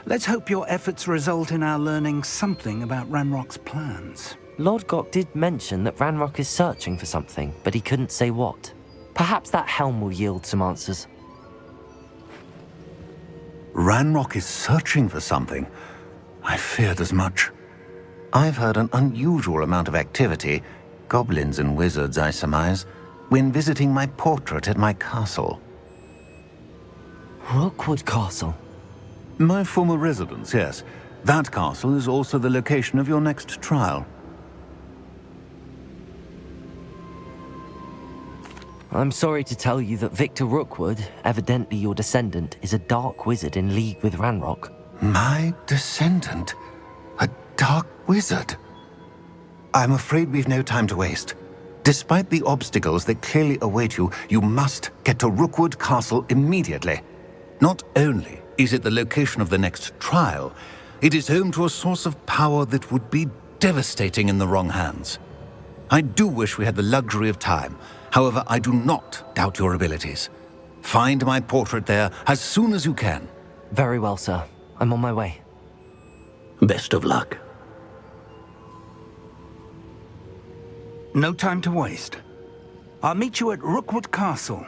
Let's hope your efforts result in our learning something about Ranrock's plans. Lodgok did mention that Ranrock is searching for something, but he couldn't say what. Perhaps that helm will yield some answers. Ranrock is searching for something. I feared as much. I've heard an unusual amount of activity, goblins and wizards, I surmise, when visiting my portrait at my castle. Rookwood Castle? My former residence, yes. That castle is also the location of your next trial. I'm sorry to tell you that Victor Rookwood, evidently your descendant, is a dark wizard in league with Ranrock. My descendant? A dark wizard? I'm afraid we've no time to waste. Despite the obstacles that clearly await you, you must get to Rookwood Castle immediately. Not only is it the location of the next trial, it is home to a source of power that would be devastating in the wrong hands. I do wish we had the luxury of time. However, I do not doubt your abilities. Find my portrait there as soon as you can. Very well, sir. I'm on my way. Best of luck. No time to waste. I'll meet you at Rookwood Castle.